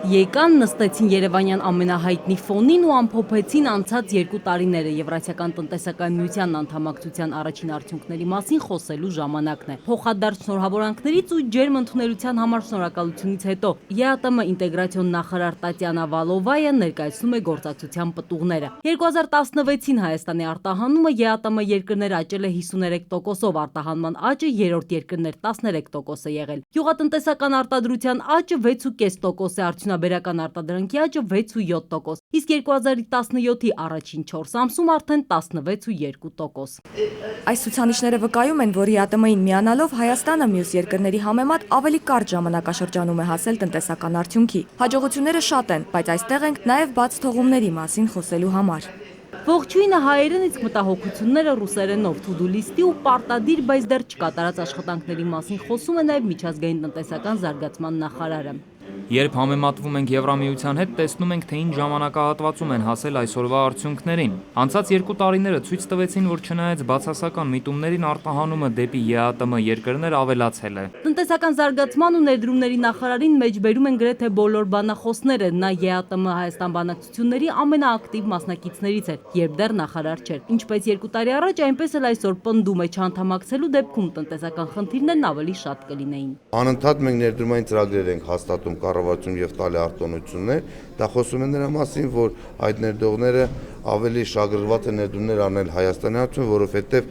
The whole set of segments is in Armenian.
Եկան, նստեցին Երևանյան ամենահայտնի ֆոնին ու ամփոփեցին անցած 2 տարիները Եվրասիական տնտեսական միության անդամակցության առաջին արդյունքների մասին խոսելու ժամանակն է։ Փոխադարձ շնորհավորանքներից ու ջերմ ընդունելության համար շնորհակալությունից հետո ԵԱՏՄ ինտեգրացիոն նախարար Տատյանա Վալովայը ներկայացնում է գործակցության պտուղները։ 2016-ին Հայաստանի արտահանումը ԵԱՏՄ երկրներ աճել է 53%-ով, արտահանման աճը երրորդ երկրներ 13% է եղել։ Գյուղատնտեսական արտադրության աճը 6.5% է, արդյունաբերական արտադրանքի աճը 6.7%, իսկ 2017-ի առաջին 4 ամսում արդեն 16.2%։ Այս ցուցանիշները վկայում են, որ ԵԱՏՄ-ին միանալով Հայաստանը մյուս երկրների համեմատ ավելի կարճ ժամանակաշրջանում է հասել տնտեսական արդյունքի։ Հաջողությունները շատ են, բայց այստեղ ենք նաև բաց թողումների մասին խոսելու համար։ Ողջույնը հայերեն, իսկ մտահոգությունները ռուսերենով, to-do list-ի ու պարտադիր, բայց դեռ չկատարած աշխատանքների մասին խոսում է նաև միջազգային տնտեսական զարգացման նախարարը։ Երբ համեմատվում ենք Եվրամիության հետ, տեսնում ենք, թե ինչ ժամանակահատվածում են հասել այսօրվա արդյունքներին։ Անցած 2 տարիները ցույց տվեցին, որ չնայած բացասական միտումներին, արտահանումը դեպի ԵԱՏՄ երկրներ ավելացել է։ Տնտեսական զարգացման ու ներդրումների նախարարին մեջբերում են գրեթե բոլոր բանախոսները, նա ԵԱՏՄ Հայաստան բանակցությունների ամենաակտիվ մասնակիցներից էր, երբ դեռ նախարար չէր։ Ինչպես 2 տարի առաջ, այնպես էլ այսօր պնդում է, չանդամակցելու դեպքում տնտեսական խնդիրներն ավելի շատ կլինեին։ Անընդհատ մենք ներդրումային ծրագրեր ենք հաստատում կառավարություն եւ տալի արտոնություններ, դա խոսում է նրա մասին, որ այդ ներդրողները ավելի շահագրգռված են ներդրումներ անել Հայաստանի հարցում, որովհետեւ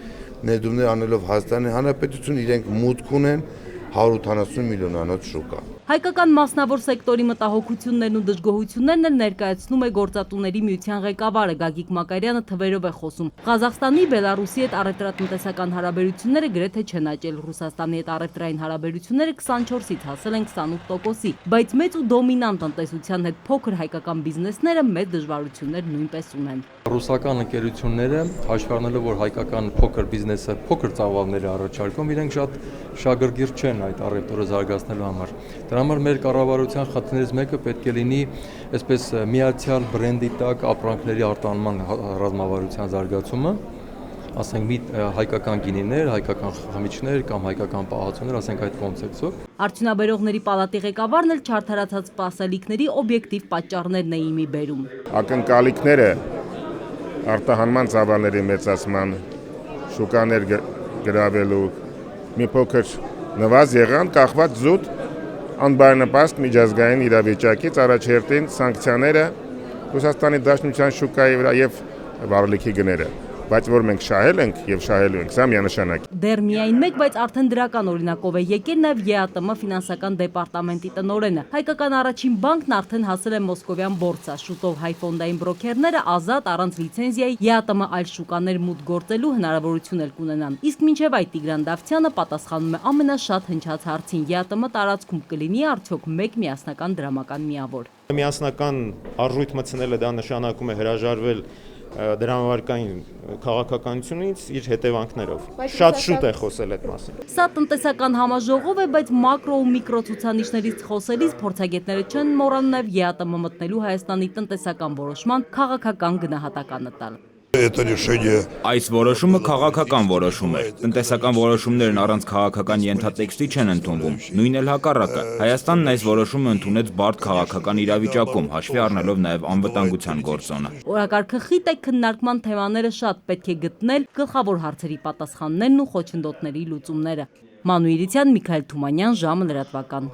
ներդրումներ անելով Հայաստանի Հանրապետություն իրենք մուտք ունեն 180 միլիոնանոց շուկա։ Հայկական մասնավոր սեկտորի մտահոգություններն ու դժգոհություններն էլ ներկայացնում է Գործատուների միության ղեկավարը Գագիկ Մակարյանը թվերով է խոսում։ Ղազախստանի, Բելարուսի հետ առևտրատնտեսական հարաբերությունները գրեթե չեն աճել, Ռուսաստանի հետ առևտրային հարաբերությունները 24-ից հասել են 28%-ի, բայց մեծ ու դոմինանտ տնտեսության հետ փոքր հայկական բիզնեսները մեծ դժվարություններ նույնպես ունեն։ Ռուսական ընկերությունները հաշվի առնելով, որ հայկական փոքր բիզնեսը փոքր ծավալներ է առաջարկում, իրենք շատ շահագրգիռ չեն այդ առևտուրը զարգացնելու համար։ Դրա համար մեր կառավարության խնդիրներից մեկը պետք է լինի այսպես միացյալ բրենդի տակ ապրանքների արտահանման ռազմավարության զարգացումը, ասենք հայկական գինիներ, հայկական խմիչքներ կամ հայկական պահածոներ, ասենք այդ կոնցեպցիով։ Արդյունաբերողների պալատի ղեկավարն էլ չարդարացած սպասելիքների օբյեկտիվ պատճառներն էին մի բերում։ Ակնկալիքները արտահանման ծավալների մեծացման, շուկաներ գրավելու մի փոքր նվազ եղան, կախված զուտ անբարենպաստ միջազգային իրավիճակից, առաջերտին սանկցիաները Ռուսաստանի Դաշնության շուկայի վրա եւ վառելիքի գները, բայց որ մենք շահել ենք եւ շահելու ենք, սա միանշանակ։ Դեռ միայն մեկ, բայց արդեն դրական օրինակով է եկել նաև ԵԱՏՄ ֆինանսական դեպարտամենտի տնօրենը։ Հայկական առաջին բանկն արդեն հասել է մոսկովյան բորցա, շուտով հայ ֆոնդային բրոքերները ազատ առանց լիցենզիայի ԵԱՏՄ այլ շուկաներ մուտք գործելու հնարավորություն էլ կունենան։ Իսկ մինչև այդ Տիգրան Դավթյանը պատասխանում է ամենաշատ հնչած հարցին՝ ԵԱՏՄ տարածքում կլինի արդյոք մեկ միասնական դրամական միավոր։ Միասնական արժույթ մտցնելը դա նշանակում է հրաժարվել դրամավարկային քաղաքականությունից իր հետևանքներով։ Շատ շուտ է խոսել այդ մասին։ Սա տնտեսական համաժողով է, բայց մակրո ու միկրո ցուցանիշներից խոսելիս փորձագետները չեն մոռանում նաև ԵԱՏՄ մտնելու Հայաստանի տնտեսական որոշման քաղաքական գնահատականը տալ։ Այս որոշումը քաղաքական որոշում է։ Տնտեսական որոշումներն առանց քաղաքական ենթատեքստի չեն ընդունվում։ Նույն էլ հակառակը։ Հայաստանն այս որոշումը ընդունեց բարդ քաղաքական իրավիճակում, հաշվի առնելով նաև անվտանգության գործոնը։ Օրակարգը խիտ է, քննարկման թեմաները շատ, պետք է գտնել գլխավոր հարցերի պատասխաններն ու խոչընդոտների լուծումները։ Մանուիրիցյան, Միքայել Թումանյան, ժամը լրատվական։